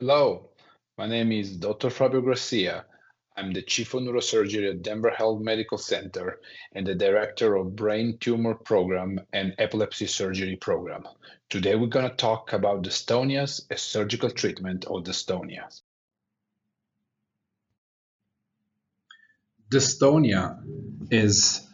Hello, my name is Dr. Fabio Garcia. I'm the Chief of Neurosurgery at Denver Health Medical Center and the Director of Brain Tumor Program and Epilepsy Surgery Program. Today we're going to talk about dystonias and surgical treatment of dystonias. Dystonia is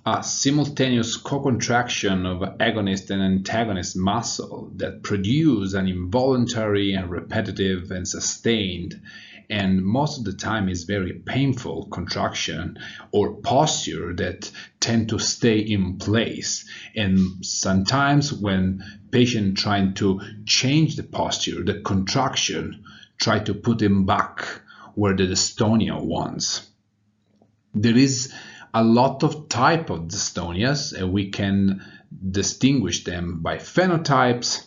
a simultaneous co-contraction of agonist and antagonist muscle that produce an involuntary and repetitive and sustained and most of the time is very painful contraction or posture that tend to stay in place. And sometimes when patient trying to change the posture, the contraction try to put him back where the dystonia wants. There is a lot of type of dystonias, and we can distinguish them by phenotypes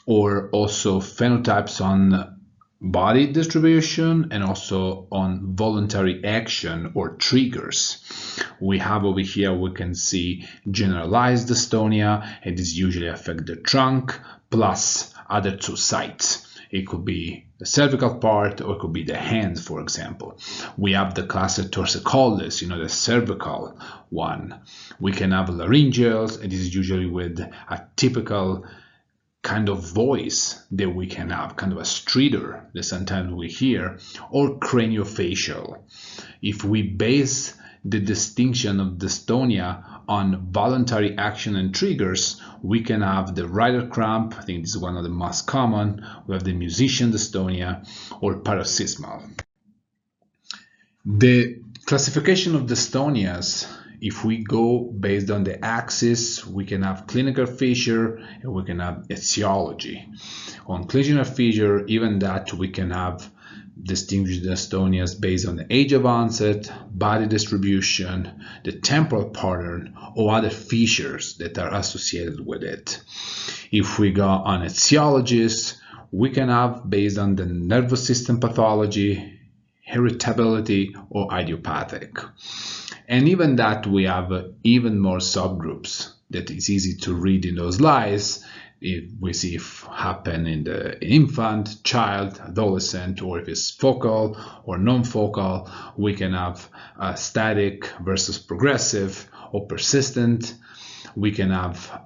or also phenotypes on body distribution and also on voluntary action or triggers. We have over here, we can see generalized dystonia, and this usually affects the trunk plus other two sites. It could be the cervical part or it could be the hands, for example. We have the cluster torsicollis, the cervical one. We can have laryngeals, and this is usually with a typical kind of voice that we can have, kind of a streeter that sometimes we hear, or craniofacial. If we base the distinction of dystonia on voluntary action and triggers, we can have the rider cramp. I think this is one of the most common. We have the musician dystonia or paroxysmal. The classification of dystonias, if we go based on the axis, we can have clinical feature and we can have etiology. On clinical feature, even that we can have distinguished dystonias based on the age of onset, body distribution, the temporal pattern, or other features that are associated with it. If we go on etiologies, we can have based on the nervous system pathology, heritability, or idiopathic. And even that we have even more subgroups that is easy to read in those slides. We see if happen in the infant, child, adolescent, or if it's focal or non-focal. We can have static versus progressive or persistent. We can have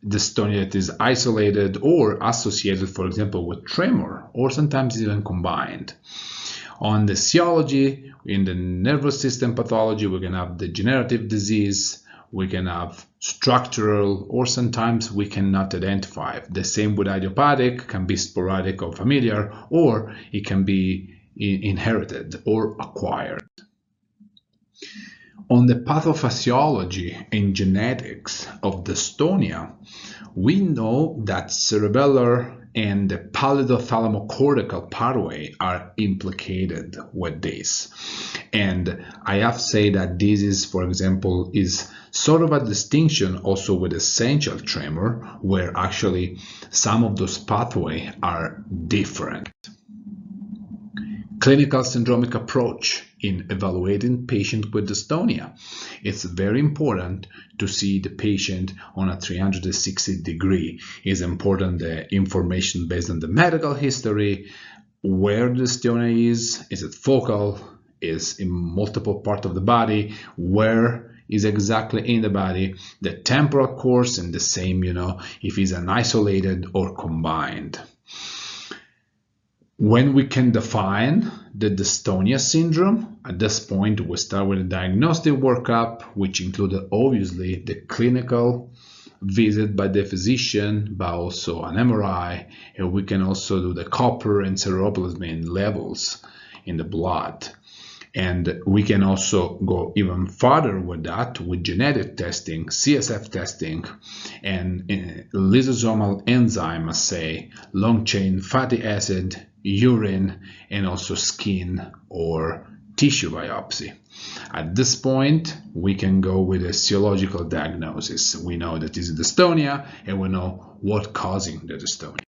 dystonia that is isolated or associated, for example, with tremor, or sometimes even combined. On the physiology, in the nervous system pathology, we can have degenerative disease, we can have structural, or sometimes we cannot identify. The same with idiopathic, can be sporadic or familiar, or it can be inherited or acquired. On the pathophysiology and genetics of dystonia, we know that cerebellar and the pallidothalamo-cortical pathway are implicated with this. And I have to say that this is, for example, is sort of a distinction also with essential tremor, where actually some of those pathways are different. Clinical syndromic approach in evaluating patient with dystonia. It's very important to see the patient on a 360-degree. It's important the information based on the medical history, where the dystonia is it focal, is in multiple parts of the body, where is exactly in the body, the temporal course, and the same, if it's an isolated or combined. When we can define the dystonia syndrome, at this point we start with a diagnostic workup, which included obviously the clinical visit by the physician, but also an MRI, and we can also do the copper and cerebrospinal levels in the blood. And we can also go even further with that with genetic testing, CSF testing, and lysosomal enzyme assay, long-chain fatty acid, urine, and also skin or tissue biopsy. At this point, we can go with a physiological diagnosis. We know that this is dystonia, and we know what's causing the dystonia.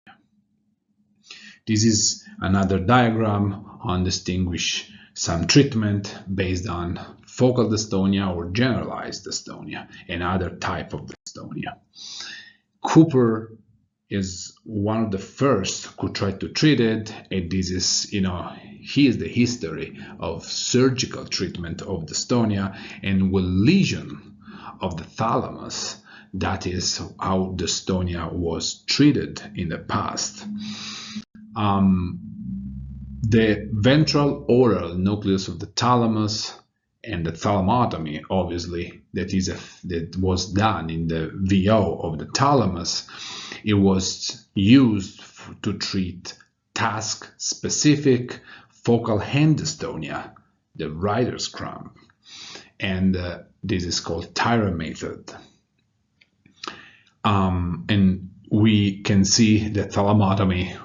This is another diagram on distinguish some treatment based on focal dystonia or generalized dystonia and other type of dystonia. Cooper is one of the first who tried to treat it, and this is, here's the history of surgical treatment of dystonia, and with lesion of the thalamus. That is how dystonia was treated in the past. The ventral oral nucleus of the thalamus and the thalamotomy, obviously, that was done in the VO of the thalamus, it was used to treat task-specific focal hand dystonia, the writer's cramp, and this is called Tyra method. And we can see that thalamotomy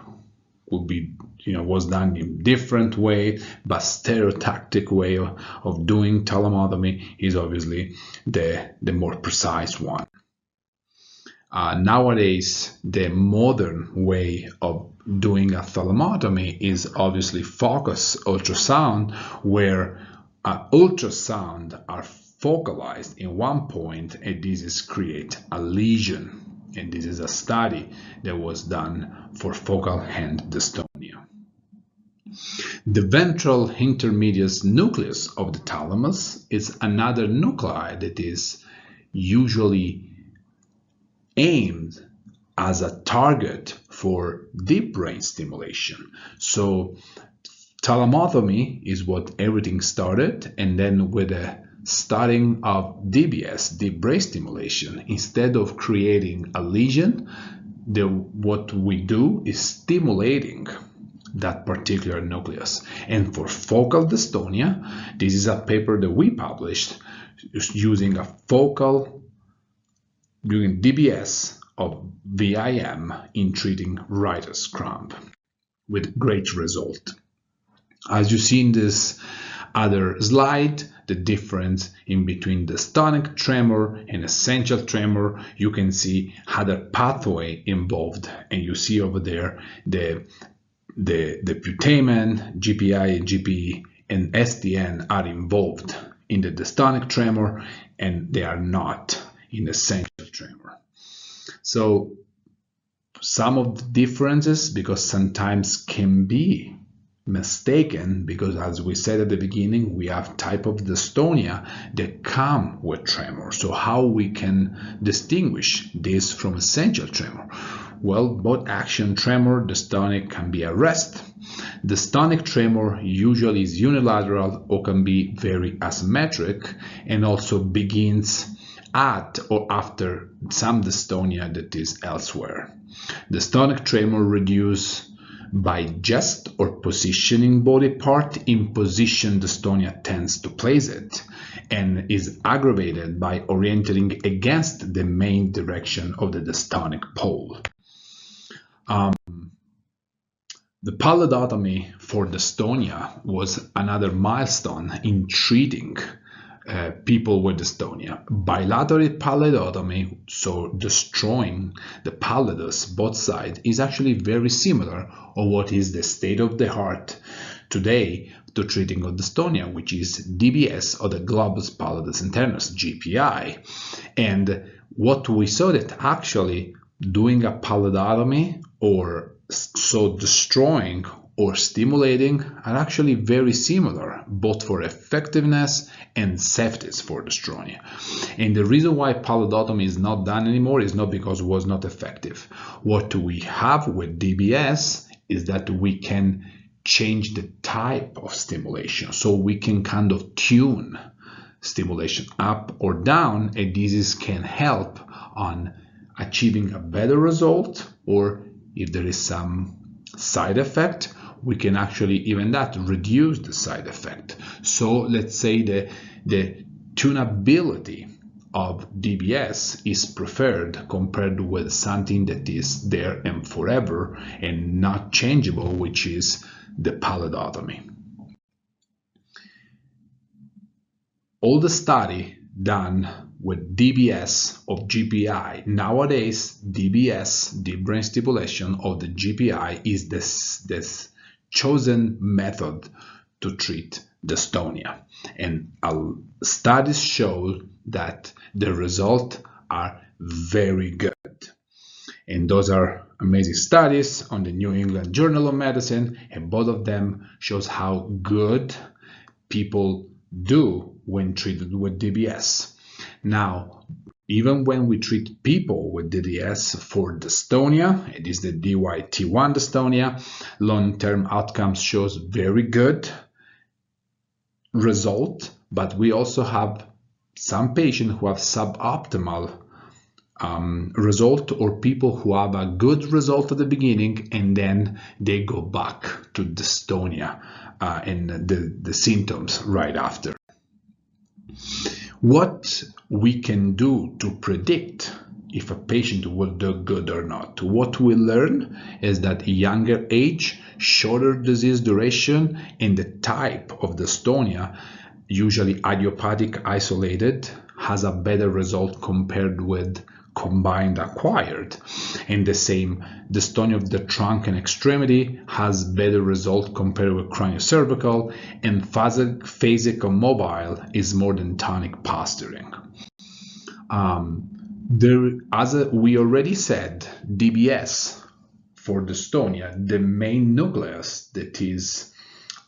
would be, was done in a different way, but stereotactic way of doing thalamotomy is obviously the more precise one. Nowadays, the modern way of doing a thalamotomy is obviously focus ultrasound, where ultrasound are focalized in one point, and this is create a lesion. And this is a study that was done for focal hand dystonia. The ventral intermedius nucleus of the thalamus is another nuclei that is usually aimed as a target for deep brain stimulation. So thalamotomy is what everything started, and then with the starting of DBS, deep brain stimulation, instead of creating a lesion, what we do is stimulating that particular nucleus. And for focal dystonia, this is a paper that we published using doing DBS of VIM in treating writer's cramp with great result. As you see in this other slide, the difference in between dystonic tremor and essential tremor, you can see other pathway involved, and you see over there the putamen, GPI, and GPE, and SDN are involved in the dystonic tremor, and they are not in essential tremor. So some of the differences, because sometimes can be mistaken, because as we said at the beginning, we have type of dystonia that come with tremor. So how we can distinguish this from essential tremor? Well, both action tremor, dystonic, can be a rest. Dystonic tremor usually is unilateral or can be very asymmetric, and also begins at or after some dystonia that is elsewhere. Dystonic tremor reduces by gest or positioning body part in position dystonia tends to place it, and is aggravated by orienting against the main direction of the dystonic pole. The pallidotomy for dystonia was another milestone in treating people with dystonia. Bilateral pallidotomy, so destroying the pallidus, both sides, is actually very similar of what is the state of the art today to treating of dystonia, which is DBS, or the globus pallidus internus, GPI. And what we saw that actually doing a pallidotomy, or so destroying or stimulating, are actually very similar, both for effectiveness and safety for dystonia. And the reason why pallidotomy is not done anymore is not because it was not effective. What we have with DBS is that we can change the type of stimulation, so we can kind of tune stimulation up or down, and this can help on achieving a better result, or if there is some side effect, we can actually even that reduce the side effect. So let's say the tunability of DBS is preferred compared with something that is there and forever and not changeable, which is the pallidotomy. All the study done with DBS of GPI, nowadays DBS, deep brain stimulation of the GPI, is this chosen method to treat dystonia, and studies show that the results are very good. And those are amazing studies on the New England Journal of Medicine, and both of them shows how good people do when treated with DBS. Now, even when we treat people with DDS for dystonia, it is the DYT1 dystonia, long-term outcomes shows very good result, but we also have some patients who have suboptimal result, or people who have a good result at the beginning and then they go back to dystonia and the symptoms right after. What we can do to predict if a patient will do good or not. What we learn is that younger age, shorter disease duration, and the type of dystonia, usually idiopathic isolated, has a better result compared with combined acquired. And the same dystonia of the trunk and extremity has better result compared with craniocervical, and phasic or mobile is more than tonic posturing. As we already said, DBS for dystonia, the main nucleus that is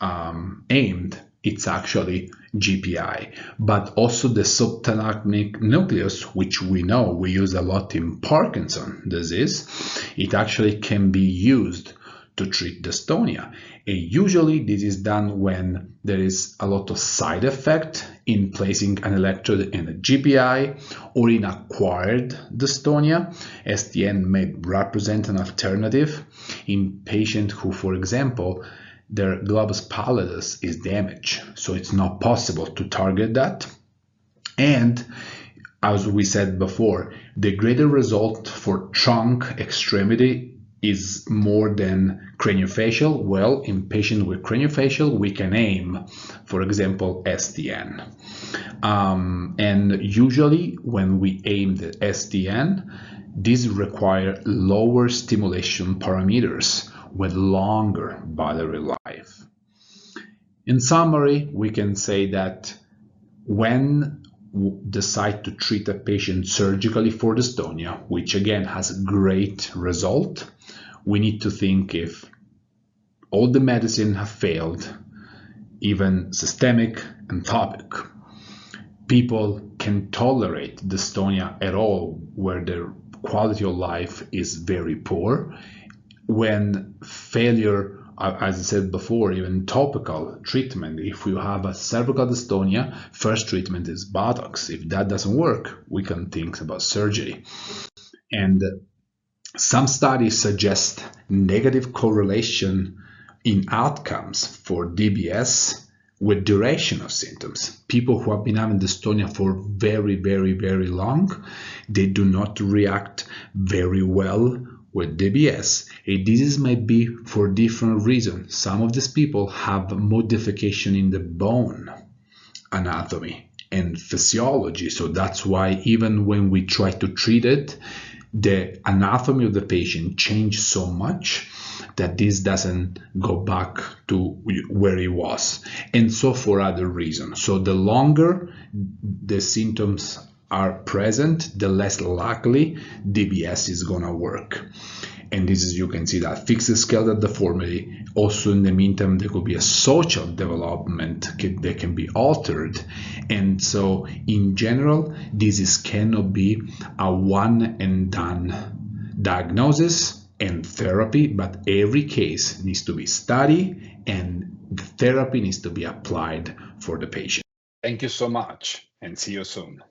aimed, it's actually GPI, but also the subthalamic nucleus, which we know we use a lot in Parkinson's disease, it actually can be used to treat dystonia. And usually this is done when there is a lot of side effect in placing an electrode in a GPI or in acquired dystonia. STN may represent an alternative in patients who, for example, their globus pallidus is damaged, so it's not possible to target that. And as we said before, the greater result for trunk extremity is more than craniofacial. Well, in patients with craniofacial, we can aim, for example, STN. And usually when we aim the STN, these require lower stimulation parameters with longer battery life. In summary, we can say that when we decide to treat a patient surgically for dystonia, which again has a great result, we need to think if all the medicine have failed, even systemic and topic. People can tolerate dystonia at all where their quality of life is very poor. When failure, as I said before, even topical treatment, if you have a cervical dystonia, first treatment is Botox. If that doesn't work, we can think about surgery. And some studies suggest negative correlation in outcomes for DBS with duration of symptoms. People who have been having dystonia for very, very, very long, they do not react very well with DBS. A disease might be for different reasons. Some of these people have modification in the bone anatomy and physiology, so that's why even when we try to treat it, the anatomy of the patient changes so much that this doesn't go back to where it was, and so for other reasons. So the longer the symptoms are present, the less likely DBS is gonna work. And this is, you can see that fixed skeletal deformity. Also in the meantime, there could be a social development that can be altered. And so in general, this cannot be a one and done diagnosis and therapy, but every case needs to be studied and the therapy needs to be applied for the patient. Thank you so much and see you soon.